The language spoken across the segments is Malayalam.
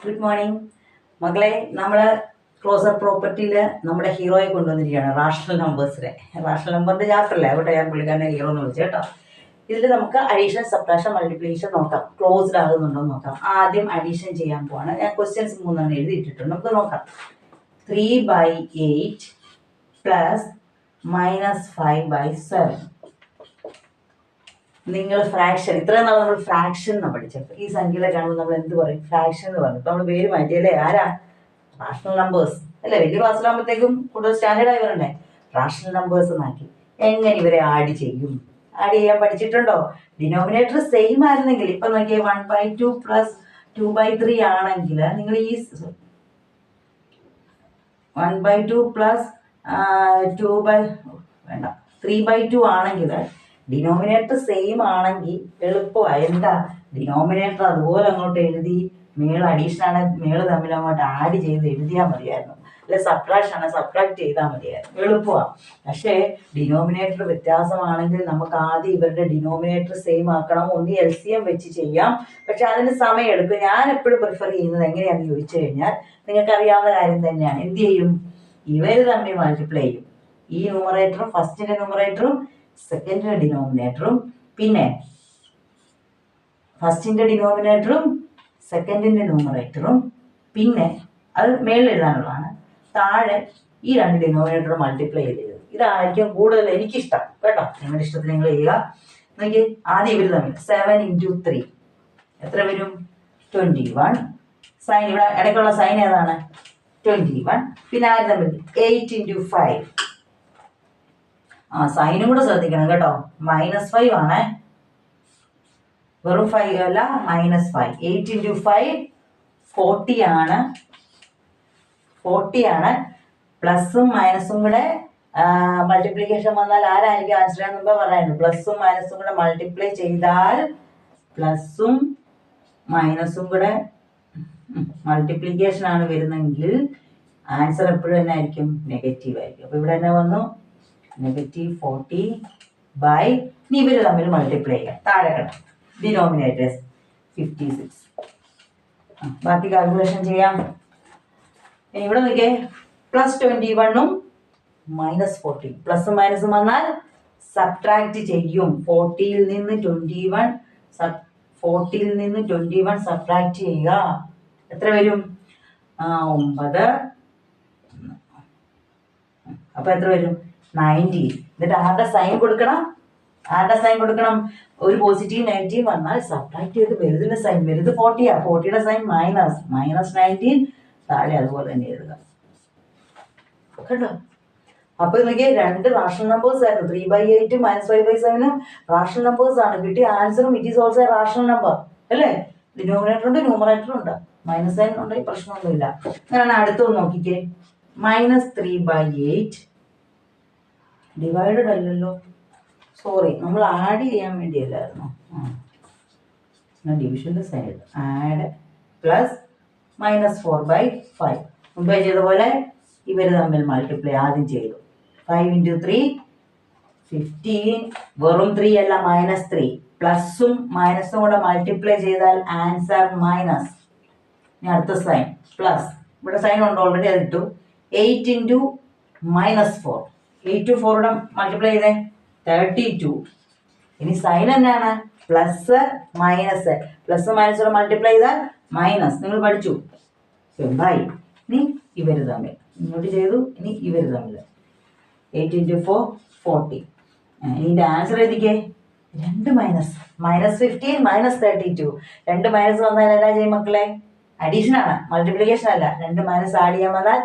ഗുഡ് മോർണിംഗ് മകളെ. നമ്മൾ ക്ലോസർ പ്രോപ്പർട്ടിയിൽ നമ്മുടെ ഹീറോയെ കൊണ്ടുവന്നിരിക്കുകയാണ്, റാഷണൽ നമ്പേഴ്സിനെ. റാഷണൽ നമ്പറിൻ്റെ ചാപ്റ്ററല്ലേ, അവിടെ ഞാൻ പുള്ളിക്കാരനെ ഹീറോ എന്ന് വിളിച്ചു കേട്ടോ. ഇതിൽ നമുക്ക് അഡീഷൻ, സബ്ട്രാക്ഷൻ, മൾട്ടിപ്ലിക്കേഷൻ നോക്കാം, ക്ലോസ്ഡ് ആകുന്നുണ്ടോ എന്ന് നോക്കാം. ആദ്യം അഡീഷൻ ചെയ്യാൻ പോവാണ്. ഞാൻ ക്വസ്റ്റ്യൻസ് 3 എഴുതിയിട്ടിട്ടുണ്ട്, നമുക്ക് നോക്കാം. 3/8 പ്ലസ് -5/7. നിങ്ങൾ ഫ്രാക്ഷൻ, ഇത്രയും നാൾ നമ്മൾ ഫ്രാക്ഷൻ എന്നാണ് പഠിച്ചത്. ഈ സംഖ്യകളെ കാണുമ്പോൾ നമ്മൾ എന്ത് പറയും? ഫ്രാക്ഷൻ എന്ന് പറഞ്ഞു. നമ്മൾ പേര് മാറ്റിയല്ലേ? ആരാ? റാഷണൽ നമ്പേഴ്സ് അല്ലേ? വലിയ ക്ലാസ്സിലാകുമ്പോഴത്തേക്കും കൂടുതൽ സ്റ്റാൻഡേർഡ് ആയി വരണ്ടേ? റാഷണൽ നമ്പേഴ്സ് മാറ്റി എങ്ങനെ ഇവരെ ആഡ് ചെയ്യും? ആഡ് ചെയ്യാൻ പഠിച്ചിട്ടുണ്ടോ? ഡിനോമിനേറ്റർ സെയിം ആയിരുന്നെങ്കിൽ, ഇപ്പൊ നോക്കിയാൽ 1/2 പ്ലസ് 2/3 ആണെങ്കിൽ നിങ്ങൾ ഈ 1/2 പ്ലസ് 3/2 ആണെങ്കിൽ ഡിനോമിനേറ്റർ സെയിം ആണെങ്കിൽ എളുപ്പമായി. എന്താ? ഡിനോമിനേറ്റർ അതുപോലെ അങ്ങോട്ട് എഴുതി, മേൾ അഡീഷൻ ആണ്, മേള് തമ്മിൽ അങ്ങോട്ട് ആഡ് ചെയ്ത് എഴുതിയാൽ മതിയായിരുന്നു. അല്ലെ സബ്ട്രാക്ഷൻ ആണ്, സബ്ട്രാക്ട് ചെയ്താൽ മതിയായിരുന്നു. എളുപ്പമാണ്. പക്ഷേ ഡിനോമിനേറ്റർ വ്യത്യാസമാണെങ്കിൽ നമുക്ക് ആദ്യം ഇവരുടെ ഡിനോമിനേറ്റർ സെയിം ആക്കണം. ഒന്ന് LCM വെച്ച് ചെയ്യാം, പക്ഷെ അതിന് സമയം എടുക്കും. ഞാൻ എപ്പോഴും പ്രിഫർ ചെയ്യുന്നത് എങ്ങനെയാണെന്ന് ചോദിച്ചു കഴിഞ്ഞാൽ, നിങ്ങൾക്ക് അറിയാവുന്ന കാര്യം തന്നെയാണ്. എന്ത് ചെയ്യും? ഇവർ തമ്മിൽ മൾട്ടിപ്ലൈ ചെയ്യും. ഈ ന്യൂമറേറ്ററും ഫസ്റ്റിന്റെ ന്യൂമറേറ്ററും സെക്കൻഡിന്റെ ഡിനോമിനേറ്ററും, പിന്നെ ഫസ്റ്റിന്റെ ഡിനോമിനേറ്ററും സെക്കൻഡിന്റെ ന്യൂമറേറ്ററും, പിന്നെ അത് മേളിൽ എഴുതാനുള്ളതാണ്. താഴെ ഈ 2 ഡിനോമിനേറ്ററും മൾട്ടിപ്ലൈ ചെയ്ത് ഇതായിരിക്കും കൂടുതൽ എനിക്കിഷ്ടം കേട്ടോ. നിങ്ങളുടെ ഇഷ്ടത്തിന് നിങ്ങൾ ചെയ്യുക. നോക്കി, ആദ്യം ഇവർ തമ്മിൽ 7 × 3 എത്ര വരും? 21. സൈൻ, ഇവിടെ ഇടയ്ക്കുള്ള സൈൻ ഏതാണ്? 21. പിന്നെ ആര് തമ്മിൽ? 8 × 5. സൈനും കൂടെ ശ്രദ്ധിക്കണം കേട്ടോ. -5 ആണേ, വെറും 5 അല്ല, -5. 8 × 5 40 ആണ്. 40 ആണ്. പ്ലസും മൈനസും കൂടെ മൾട്ടിപ്ലിക്കേഷൻ വന്നാൽ ആരായിരിക്കും ആൻസർ എന്ന് മുമ്പ് പറയാനുണ്ട്. പ്ലസും മൈനസും കൂടെ മൾട്ടിപ്ലൈ ചെയ്താൽ, പ്ലസും മൈനസും കൂടെ മൾട്ടിപ്ലിക്കേഷൻ ആണ് വരുന്നെങ്കിൽ ആൻസർ എപ്പോഴും തന്നെ ആയിരിക്കും നെഗറ്റീവ് ആയിരിക്കും. അപ്പൊ ഇവിടെ തന്നെ വന്നു -40/, ഇനി ഇവർ തമ്മിൽ മൾട്ടിപ്ലൈ ചെയ്യാം. താഴെ കിടക്കും ഡിനോമിനേറ്റേഴ്സ് 56. ബാക്കി കാൽക്കുലേഷൻ ചെയ്യാം. ഇനി ഇവിടെ നോക്കിയേ, +21ഉം -40. പ്ലസും മൈനസും വന്നാൽ സബ്ട്രാക്ട് ചെയ്യും. 40ൽ നിന്ന് 21 സബ്ട്രാക്ട് ചെയ്യുക. എത്ര വരും? 9. അപ്പൊ എത്ര വരും? 90. എന്നിട്ട് ആരുടെ സൈൻ കൊടുക്കണം? ഒരു പോസിറ്റീവ് നെഗറ്റീവ് വന്നാൽ സബ്ട്രാക്ട് ചെയ്ത് വലുതിന്റെ സൈൻ. വലുത് 40യാ, 40യുടെ സൈൻ -19. താഴെ അതുപോലെ തന്നെ എഴുതുക കേട്ടോ. അപ്പൊ നോക്കിയേ, 2 റാഷണൽ നമ്പേഴ്സ് ആയിരുന്നു. 3/8 -5/7 റാഷണൽ നമ്പേഴ്സ് ആണ്. കിട്ടിയ ആൻസറും it is also rational number അല്ലേ? ഡിനോമിനേറ്റർ ഉണ്ട്, ന്യൂമറേറ്റർ ഉണ്ട്. മൈനസ് സൈൻ ഉണ്ടെങ്കിൽ പ്രശ്നമൊന്നുമില്ല. അങ്ങനെയാണ് അടുത്തൊന്ന് നോക്കിക്കേ. -3/8 ഡിവൈഡഡ് അല്ലല്ലോ, സോറി, നമ്മൾ ആഡ് ചെയ്യാൻ വേണ്ടിയല്ലായിരുന്നു. ഡിവിഷന്റെ സൈഡ് ആഡ് പ്ലസ് -4/5. മുമ്പേ ചെയ്ത പോലെ ഇവർ തമ്മിൽ മൾട്ടിപ്ലൈ ആദ്യം ചെയ്തു. 5 × 3 15. വെറും 3 അല്ല, -3. പ്ലസും മൈനസും കൂടെ മൾട്ടിപ്ലൈ ചെയ്താൽ ആൻസർ മൈനസ്. ഇനി അടുത്ത സൈൻ പ്ലസ്. ഇവിടെ സൈൻ ഉണ്ട് ഓൾറെഡി, അത് ഇട്ടു. 8 × -4. 8 × 4 മൾട്ടിപ്ലൈ ചെയ്തേ, 32. ഇനി സൈൻ എന്നാണ്? Plus minus. Plus minus multiply ചെയ്താൽ മൈനസ്. നിങ്ങൾ പഠിച്ചു ബൈ. ഇനി ഇവർ തമ്മിൽ ഇങ്ങോട്ട് ചെയ്തു. ഇനി ഇവർ തമ്മിൽ 8 × 4 40. ഇതിന്റെ ആൻസർ എഴുതിക്കേ. 2 മൈനസ് -15 -32. 2 മൈനസ് വന്നാൽ എന്നാ ചെയ്യും മക്കളെ? അഡീഷൻ ആണ്, മൾട്ടിപ്ലിക്കേഷൻ അല്ല. 2 മൈനസ് ആഡ് ചെയ്യാൻ വന്നാൽ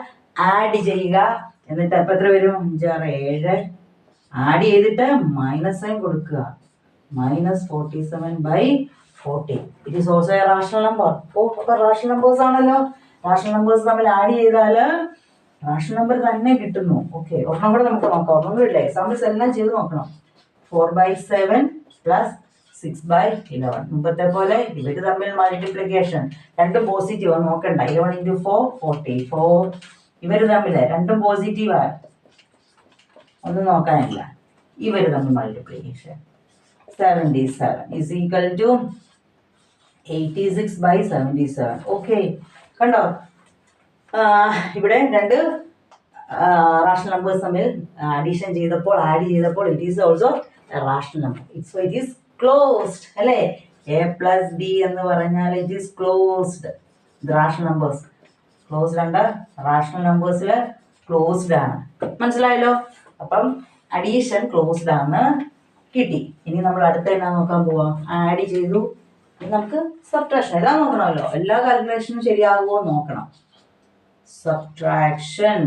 ആഡ് ചെയ്യുക. എന്നിട്ട് അപ്പം എത്ര വരും? 5 6 7. ആഡ് ചെയ്തിട്ട് മൈനസ് സൈൻ കൊടുക്കുക. -47/40. It is also a rational number. അപ്പൊ റാഷണൽ നമ്പേഴ്സ് ആണല്ലോ. റാഷണൽ നമ്പേഴ്സ് തമ്മിൽ ആഡ് ചെയ്താൽ റാഷണൽ നമ്പർ തന്നെ കിട്ടുന്നു. ഓക്കെ, ഒരെണ്ണം കൂടെ നമുക്ക് നോക്കാം. ഒരെണ്ണം കൂടെ ഇല്ല, എക്സാമ്പിൾസ് എല്ലാം ചെയ്ത് നോക്കണം. 4/7 പ്ലസ് 6/11. മുമ്പത്തെ പോലെ ഇവര് തമ്മിൽ മൾട്ടിപ്ലിക്കേഷൻ. 2 പോസിറ്റീവ് നോക്കണ്ട. 11 × 4 44. ഇവര് തമ്മിൽ 2 പോസിറ്റീവാണ്, ഒന്നും നോക്കാനില്ല. ഇവര് തമ്മിൽ multiplication 77 is equal to 86/77. Okay, കണ്ടോ? ഇവിടെ രണ്ട് റാഷണൽ നമ്പേഴ്സ് തമ്മിൽ അഡീഷൻ ചെയ്തപ്പോൾ ആഡ് ചെയ്തപ്പോൾ it is also rational number. So it is closed അല്ലേ? എ പ്ലസ് ബി എന്ന് പറഞ്ഞാൽ ഇറ്റ് ഈസ് ക്ലോസ്ഡ്. ഇത് റാഷണൽ നമ്പേഴ്സ് ക്ലോസ്ഡ് ഉണ്ട്. റാഷണൽ നമ്പേഴ്സിൽ ക്ലോസ്ഡ് ആണ്. മനസ്സിലായല്ലോ? അപ്പം അഡീഷൻ ക്ലോസ്ഡ് ആണ് കിട്ടി. ഇനി നമ്മൾ അടുത്ത എന്നാ നോക്കാൻ പോവാം? ആഡ് ചെയ്തു. ഇനി നമുക്ക് സബ്ട്രാക്ഷൻ എല്ലാം നോക്കണമല്ലോ. എല്ലാ കാൽക്കുലേഷനും ശരിയാകുമോ നോക്കണം. സബ്ട്രാക്ഷൻ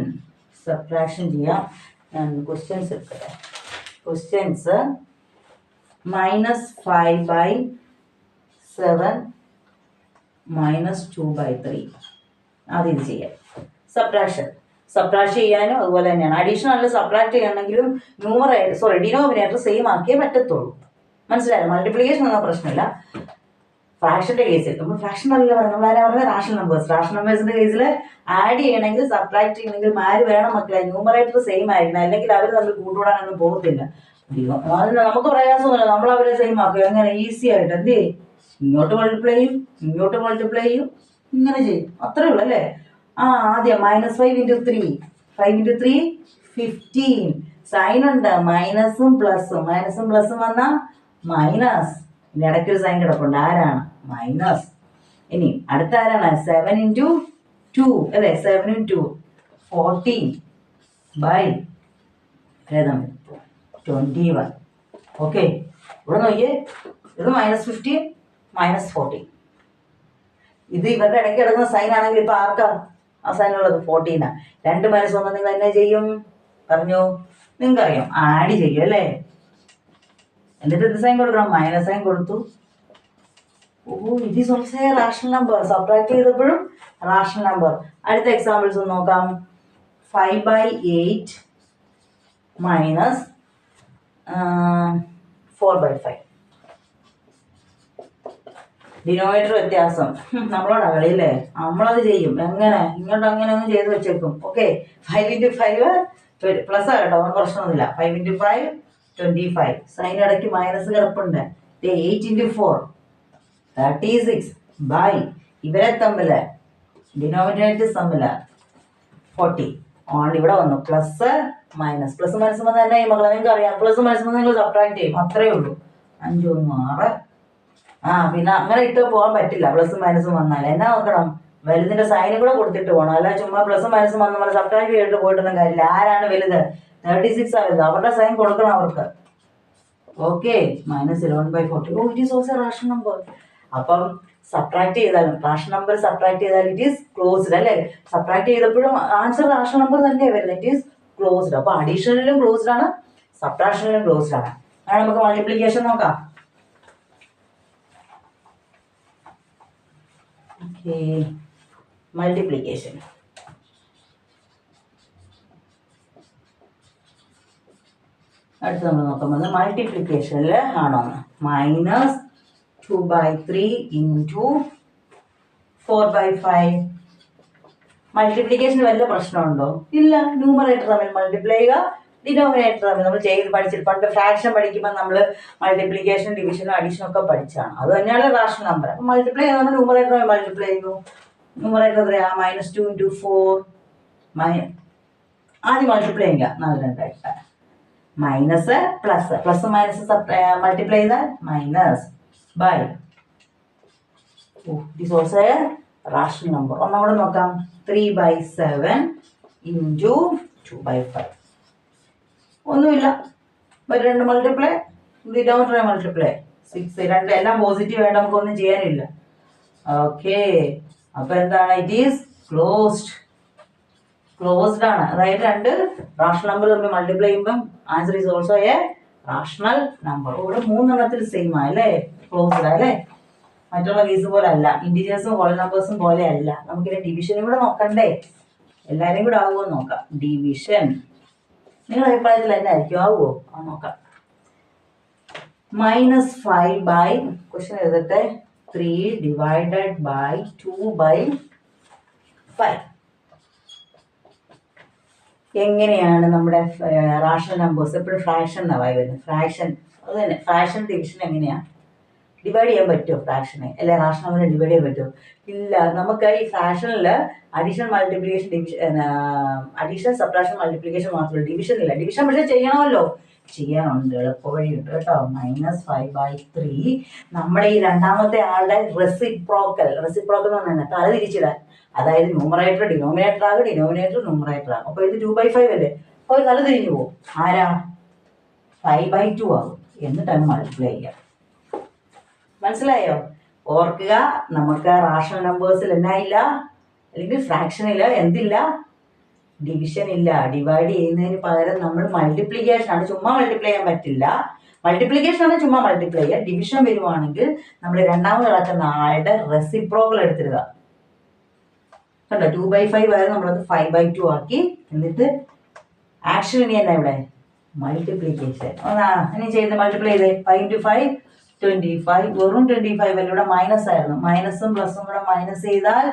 ചെയ്യാം. ഞാൻ ക്വസ്റ്റ്യൻസ് എടുക്കട്ടെ. ക്വസ്റ്റ്യൻസ് -5/7 -2/3. ആദ്യം ഇത് ചെയ്യാം. സബ്ട്രാക്ട് ചെയ്യാനും അതുപോലെ തന്നെയാണ്. അഡീഷൻ അല്ല സബ്ട്രാക്ട് ചെയ്യണമെങ്കിലും ഡിനോമിനേറ്റർ സെയിം ആക്കിയേ പറ്റത്തുള്ളൂ. മനസ്സിലായോ? മൾട്ടിപ്ലിക്കേഷൻ ഒന്നും പ്രശ്നമില്ല. ഫ്രാക്ഷന്റെ കേസിൽ നമ്മൾ ഫ്രാക്ഷൻ അല്ല പറയുന്നത്, നമ്മളാരാ പറഞ്ഞത്? റാഷണൽ നമ്പേഴ്സിന്റെ കേസിൽ ആഡ് ചെയ്യണമെങ്കിൽ സബ്ട്രാക്ട് ചെയ്യണമെങ്കിൽ ആര് വേണം മക്കളെ? ന്യൂമറേറ്റർ സെയിം ആയിരിക്കണം, അല്ലെങ്കിൽ അവർ തമ്മിൽ കൂട്ടുകൂടാനൊന്നും പോകത്തില്ല. നമുക്ക് പ്രയാസമൊന്നുമില്ല, നമ്മൾ അവരെ സെയിം ആക്കും. എങ്ങനെ? ഈസി ആയിട്ട് എന്ത് ചെയ്യും? ഇങ്ങോട്ട് മൾട്ടിപ്ലൈ ചെയ്യും, ഇങ്ങനെ ചെയ്യും. അത്രേ ഉള്ളൂ അല്ലേ? ആദ്യം -5 × 3. 5 × 3 15. സൈൻ ഉണ്ട്, മൈനസും പ്ലസും വന്നാൽ മൈനസ്. ഇനി ഇടയ്ക്കൊരു സൈൻ കിടപ്പുണ്ട്, ആരാണ്? മൈനസ്. ഇനി അടുത്ത ആരാണ്? 7 × 2 അല്ലേ? 7 × 2 14/21. ഓക്കെ, ഇവിടെ നോക്കിയേ, ഇത് -15 -14. ഇത് ഇവരുടെ ഇടയ്ക്ക് കിടക്കുന്ന സൈൻ ആണെങ്കിൽ ഇപ്പൊ ആർക്കാ ആ സൈൻ ഉള്ളത്? 14. 2 - 1 നിങ്ങൾ എന്നെ ചെയ്യും പറഞ്ഞു? നിങ്ങൾക്കറിയാം, ആഡ് ചെയ്യും അല്ലേ? എന്നിട്ട് എന്ത് സൈൻ കൊടുക്കണം? മൈനസ് സൈൻ കൊടുത്തു. It is also a rational number. Subtract ചെയ്തപ്പോഴും റാഷണൽ നമ്പർ. അടുത്ത എക്സാമ്പിൾസ് ഒന്ന് നോക്കാം. 5/8 -4/5. ഡിനോമിനേറ്റർ വ്യത്യാസം നമ്മളോട് കളിയല്ലേ? നമ്മളത് ചെയ്യും. എങ്ങനെ? ഇങ്ങോട്ട് അങ്ങനെ ഒന്ന് ചെയ്ത് വെച്ചേക്കും. ഓക്കെ, 5 × 5 പ്ലസ് ആകട്ടോ, പ്രശ്നമൊന്നുമില്ല. 5 × 5 25. സൈൻ ഇടയ്ക്ക് മൈനസ് കിടപ്പുണ്ട്. 8 × 4 36 ബൈ ഇവരെ തമ്മിൽ ഡിനോമിനേറ്റേഴ്സ് തമ്മിൽ 40. ഇവിടെ വന്നു പ്ലസ് മൈനസ് വന്നാൽ തന്നെ മക്കളെ നിങ്ങൾക്ക് അറിയാം. പ്ലസ് മൈനസ് നിങ്ങൾ സബ്ട്രാക്ട് ചെയ്യും, അത്രേ ഉള്ളൂ. 5 × 1 6. പിന്നെ അങ്ങനെ ഇട്ട് പോകാൻ പറ്റില്ല. പ്ലസും മൈനസും വന്നാൽ എന്നാ നോക്കണം? വലുതിന്റെ സൈനും കൂടെ കൊടുത്തിട്ട് പോകണം. അല്ല ചുമ്മാ പ്ലസും മൈനസും വന്ന് നമ്മൾ സബ്ട്രാക്ട് ചെയ്തിട്ട് പോയിട്ടൊന്നും കാര്യമില്ല. ആരാണ് വലുത്? 36 ആ വലുത്. അവരുടെ സൈൻ കൊടുക്കണം അവർക്ക്. Okay, -11/40. It is also rational number. അപ്പം സബ്ട്രാക്ട് ചെയ്താലും റാഷണൽ നമ്പർ സബ്ട്രാക്ട് ചെയ്താൽ ഇറ്റ് ഈസ് ക്ലോസ്ഡ് അല്ലേ? സബ്ട്രാക്ട് ചെയ്തപ്പോഴും ആൻസർ റാഷണൽ നമ്പർ തന്നെയാണ് വരുന്നത്. It is closed. അപ്പോൾ അഡീഷണലിലും ക്ലോസ്ഡ് ആണ്, സബ്ട്രാക്ഷനിലും ക്ലോസ്ഡ് ആണ്. അങ്ങനെ നമുക്ക് മൾട്ടിപ്ലിക്കേഷൻ നോക്കാം. Okay, multiplication. അടുത്ത് നമ്മൾ നോക്കാൻ പോകുന്നത് മൾട്ടിപ്ലിക്കേഷനിൽ ആണോ? -2/3 × 4/5. മൾട്ടിപ്ലിക്കേഷൻ വല്ല പ്രശ്നമുണ്ടോ? ഇല്ല. ന്യൂമറേറ്റർ തമ്മിൽ മൾട്ടിപ്ലൈ ചെയ്യുക, ഡിനോമിനേറ്റർ തമ്മിൽ നമ്മൾ പഠിച്ചിട്ട് പണ്ട് ഫ്രാക്ഷൻ പഠിക്കുമ്പോൾ നമ്മൾ മൾട്ടിപ്ലിക്കേഷൻ ഡിവിഷനും അഡീഷനും ഒക്കെ പഠിച്ചാണ്. അത് തന്നെയാണ് റാഷണൽ നമ്പർ. അപ്പം മൾട്ടിപ്ലൈ ചെയ്യുന്നത് നമ്മൾ ന്യൂമറേറ്റർ തമ്മിൽ മൾട്ടിപ്ലൈ ചെയ്യുന്നു. ന്യൂമറേറ്റർ എത്രയാ? -2 × 4. ആദ്യം മൾട്ടിപ്ലൈ ചെയ്യുക. 4 × 2 മൈനസ് പ്ലസ് മൈനസ് മൾട്ടിപ്ലൈ ചെയ്താൽ minus by. This also a rational number. ഒന്നുകൂടെ നോക്കാം. 3/7 × 2/5. ഒന്നുമില്ല, രണ്ട് മൾട്ടിപ്ലൈ, ഡിനോമിനേറ്റർ മൾട്ടിപ്ലൈ 6. രണ്ട് എല്ലാം പോസിറ്റീവ് ആയിട്ട് നമുക്കൊന്നും ചെയ്യാനില്ല. ഓക്കെ, അപ്പൊ എന്താണ്? ഇറ്റ് ഈസ് ക്ലോസ്ഡ് ആണ്. അതായത് രണ്ട് റാഷണൽ നമ്പർ തമ്മിൽ മൾട്ടിപ്ലൈ ചെയ്യുമ്പം answer is also a rational number. ഇവിടെ 3 എണ്ണത്തിൽ സെയിം ആയല്ലേ? ക്ലോസ്ഡ് അല്ലേ? മറ്റുള്ള കേസ് പോലെ അല്ല. ഇൻഡിജേഴ്സും ഹോൾ നമ്പേഴ്സും പോലെ അല്ല. നമുക്കിനി ഡിവിഷനും കൂടെ നോക്കണ്ടേ? എല്ലാവരും കൂടെ ആവുമോ നോക്കാം. ഡിവിഷൻ നിങ്ങളുടെ അഭിപ്രായത്തിൽ തന്നെ ആയിരിക്കും. ആവുമോ? നോക്കാം. -5 ക്വസ്റ്റ്യൻ എഴുതട്ടെ. 3 / 2/5. എങ്ങനെയാണ് നമ്മുടെ റാഷണൽ നമ്പേഴ്സ്? എപ്പോഴും ഫ്രാക്ഷൻ എന്നാണ് വരുന്നത്. ഫ്രാക്ഷൻ അത് തന്നെ. ഫ്രാക്ഷൻ ഡിവിഷൻ എങ്ങനെയാണ്? ഡിവൈഡ് ചെയ്യാൻ പറ്റുമോ ഫ്രാക്ഷനെ? അല്ലെ റാഷണൽ നമ്പറിനെ ഡിവൈഡ് ചെയ്യാൻ പറ്റുമോ? ഇല്ല. നമുക്ക് ഈ ഫ്രാക്ഷനിൽ addition multiplication addition subtraction multiplication മാത്രമേ ഡിവിഷൻ ഇല്ല. ഡിവിഷൻ പക്ഷേ ചെയ്യണമല്ലോ, ചെയ്യാനുണ്ട്, എളുപ്പവഴിയുണ്ട് കേട്ടോ. -5/3 നമ്മുടെ ഈ രണ്ടാമത്തെ ആളുടെ റെസിപ്രോക്കൽ എന്ന് പറഞ്ഞാൽ തല തിരിച്ചിടാൻ, അതായത് ന്യൂമറേറ്റർ ഡിനോമിനേറ്റർ ആകും, ഡിനോമിനേറ്റർ ന്യൂമറേറ്റർ ആകും. അപ്പോൾ ഇത് 2/5 അല്ലേ, അപ്പോൾ തല തിരിഞ്ഞു പോകും. ആരാ? 5/2 ആകും. എന്നിട്ടാണ് മൾട്ടിപ്ലൈ ചെയ്യുക. മനസ്സിലായോ? ഓർക്കുക, നമുക്ക് റാഷണൽ നമ്പേഴ്സിൽ എന്നാ ഇല്ല, അല്ലെങ്കിൽ ഫ്രാക്ഷനിൽ എന്തില്ല? ഡിവിഷൻ ഇല്ല. ഡിവൈഡ് ചെയ്യുന്നതിന് പകരം നമ്മൾ മൾട്ടിപ്ലിക്കേഷൻ ആണ്. ചുമ്മാ മൾട്ടിപ്ലൈ ചെയ്യാൻ പറ്റില്ല. മൾട്ടിപ്ലിക്കേഷൻ ആണ് ചുമ്മാ മൾട്ടിപ്ലൈ ചെയ്യുക. ഡിവിഷൻ വരുവാണെങ്കിൽ നമ്മൾ രണ്ടാമത് കിടക്കുന്ന ആളുടെ റെസിപ്രോക്കൽ എടുത്തിടുക. കണ്ടോ, 2/5 വരെ നമ്മളത് 5/2 ആക്കി. എന്നിട്ട് ആക്ഷൻ ഇനി എന്നാ ഇവിടെ? മൾട്ടിപ്ലിക്കേഷൻ. ഇനി ചെയ്ത് മൾട്ടിപ്ലൈ ചെയ്തേ. 5 × 5 25. വെറും 25 അല്ല, ഇവിടെ മൈനസ് ആയിരുന്നു. മൈനസും പ്ലസും കൂടെ മൈനസ് ചെയ്താൽ,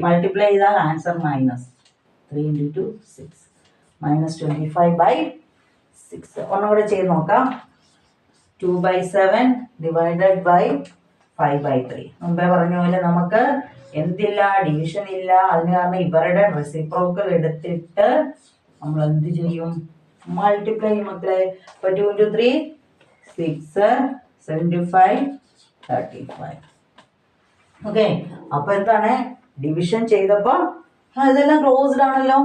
മൾട്ടിപ്ലൈ ചെയ്താൽ ആൻസർ -3 × 2 6 -25/6. ഒന്നും കൂടെ ചെയ്ത് നോക്കാം. 2/7 ഡിവൈഡഡ് ബൈ 5/3. മുമ്പേ പറഞ്ഞ പോലെ നമുക്ക് എന്തില്ല? ഡിവിഷൻ ഇല്ല. അതിന് കാരണം ഇവരുടെ റെസിപ്രോക്കൽ എടുത്തിട്ട് നമ്മൾ എന്ത് ചെയ്യും? മൾട്ടിപ്ലൈ ചെയ്യും മക്കളെ. അപ്പോൾ 2 × 3 6 75 35. ഓക്കെ, അപ്പൊ എന്താണ്? ഡിവിഷൻ ചെയ്തപ്പോ ഇതെല്ലാം ക്ലോസ്ഡ് ആണല്ലോ,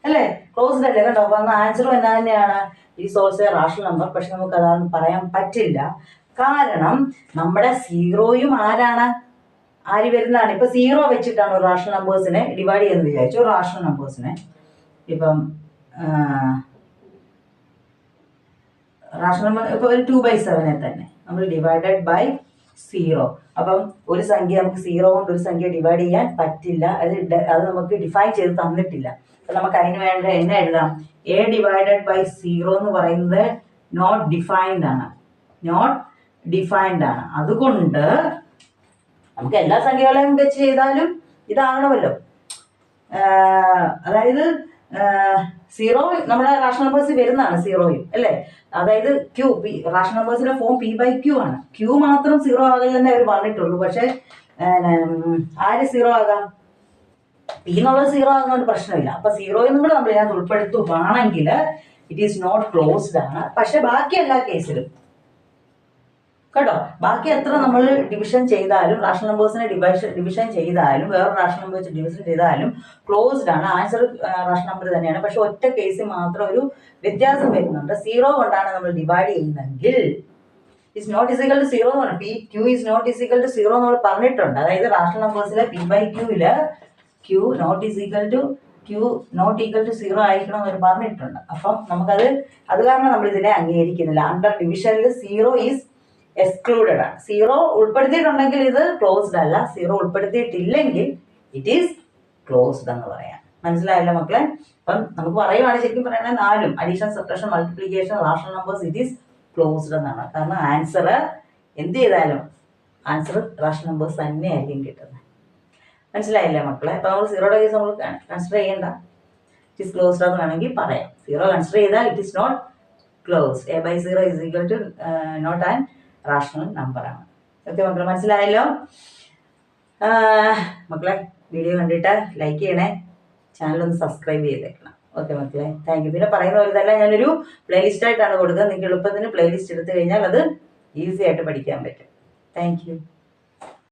അല്ലേ? ക്ലോസ്ഡ് അല്ലേ? കണ്ടോ, അപ്പൊ ആൻസറും എന്നാ തന്നെയാണ്? Is also a rational number. പക്ഷെ നമുക്ക് അതാണെന്ന് പറയാൻ പറ്റില്ല. കാരണം നമ്മുടെ സീറോയും ആരാണ്? ആര് വരുന്നതാണ്? ഇപ്പൊ 0 വെച്ചിട്ടാണ് ഒരു റാഷണൽ നമ്പേഴ്സിനെ ഡിവൈഡ് ചെയ്യുന്നത് വിചാരിച്ചു. ഒരു റാഷണൽ നമ്പേഴ്സിനെ ഇപ്പം റാഷണൽ നമ്പർ ഇപ്പൊ ഒരു 2/7 തന്നെ നമ്മൾ ഡിവൈഡഡ് ബൈ 0. അപ്പം ഒരു സംഖ്യ നമുക്ക് 0 കൊണ്ട് ഒരു സംഖ്യ ഡിവൈഡ് ചെയ്യാൻ പറ്റില്ല. അത് നമുക്ക് ഡിഫൈൻ ചെയ്ത് തന്നിട്ടില്ല. അപ്പൊ നമുക്ക് അതിന് വേണ്ട എന്നെ എഴുതാം? a ഡിവൈഡഡ് ബൈ 0 എന്ന് പറയുന്നത് നോട്ട് ഡിഫൈൻഡ് ആണ്. അതുകൊണ്ട് നമുക്ക് എല്ലാ സംഖ്യകളെയും വെച്ച് ചെയ്താലും ഇതാകണമല്ലോ. അതായത് 0 നമ്മുടെ റാഷണൽ നമ്പേഴ്സ് വരുന്നതാണ്, 0യും അല്ലേ? അതായത് റാഷണൽ നമ്പേഴ്സിന്റെ ഫോം p/q ആണ്. q മാത്രം 0 ആകില്ലെന്നേ അവർ പറഞ്ഞിട്ടുള്ളൂ. പക്ഷെ ആര് 0 ആകാം? p എന്നുള്ളത് 0 ആകുന്നതുകൊണ്ട് പ്രശ്നമില്ല. അപ്പൊ 0 എന്നും കൂടെ നമ്മൾ ഇതിനകത്ത് ഉൾപ്പെടുത്തുകയാണെങ്കിൽ ഇറ്റ് ഈസ് നോട്ട് ക്ലോസ്ഡ് ആണ്. പക്ഷെ ബാക്കി എല്ലാ കേസിലും കേട്ടോ, ബാക്കി എത്ര നമ്മൾ ഡിവിഷൻ ചെയ്താലും, റാഷണൽ നമ്പേഴ്സിനെ ഡിവിഷൻ ചെയ്താലും, വേറെ റാഷണൽ നമ്പർ വെച്ച് ഡിവിഷൻ ചെയ്താലും ക്ലോസ്ഡ് ആണ്. ആൻസർ റാഷണൽ നമ്പർ തന്നെയാണ്. പക്ഷെ ഒറ്റ കേസിൽ മാത്രം ഒരു വ്യത്യാസം വരുന്നുണ്ട്. 0 കൊണ്ടാണ് നമ്മൾ ഡിവൈഡ് ചെയ്യുന്നതെങ്കിൽ ഇസ് നോട്ട് ഈസിക്കൽ ടു 0 എന്ന് പറഞ്ഞു. q is not equal to 0 നമ്മൾ പറഞ്ഞിട്ടുണ്ട്. അതായത് rational നമ്പേഴ്സിലെ p/qല് q not equal to 0 ആയിരിക്കണം എന്ന് പറഞ്ഞിട്ടുണ്ട്. അപ്പം നമുക്കത് കാരണം നമ്മൾ ഇതിനെ അംഗീകരിക്കുന്നില്ല. അണ്ടർ ഡിവിഷനിൽ 0 ഈസ് എക്സ്ക്ലൂഡഡ് ആണ്. 0 ഉൾപ്പെടുത്തിയിട്ടുണ്ടെങ്കിൽ ഇത് ക്ലോസ്ഡ് അല്ല. 0 ഉൾപ്പെടുത്തിയിട്ടില്ലെങ്കിൽ ഇറ്റ് ഈസ് ക്ലോസ്ഡ് എന്ന് പറയാം. മനസ്സിലായല്ലോ മക്കളെ? അപ്പം നമുക്ക് പറയുവാണ്, ശരിക്കും പറയുന്നത് 4ഉം addition, subtraction, multiplication, rational numbers it is closed എന്നാണ്. കാരണം ആൻസർ എന്ത് ചെയ്താലും ആൻസർ റാഷണൽ നമ്പേഴ്സ് തന്നെയായിരിക്കും കിട്ടുന്നത്. മനസ്സിലായില്ലേ മക്കളെ? അപ്പൊ നമ്മൾ 0യുടെ കേസ് നമ്മൾ കൺസിഡർ ചെയ്യേണ്ട. ഇറ്റ് ഈസ് ക്ലോസ്ഡ് എന്ന് വേണമെങ്കിൽ പറയാം. 0 കൺസിഡർ ചെയ്താൽ it is not closed. a/0 is equal to not and rational number ആണ്. ഓക്കെ മക്കളെ, മനസ്സിലായല്ലോ? മക്കളെ, വീഡിയോ കണ്ടിട്ട് ലൈക്ക് ചെയ്യണേ, ചാനലൊന്ന് സബ്സ്ക്രൈബ് ചെയ്തേക്കണം. ഓക്കെ മക്കളെ, താങ്ക് യു. പിന്നെ പറയുന്ന പോലെ തന്നെ ഞാനൊരു പ്ലേലിസ്റ്റ് ആയിട്ടാണ് കൊടുക്കുന്നത്. നിങ്ങൾക്ക് എളുപ്പത്തിന് പ്ലേലിസ്റ്റ് എടുത്തു കഴിഞ്ഞാൽ അത് ഈസി ആയിട്ട് പഠിക്കാൻ പറ്റും. Thank you.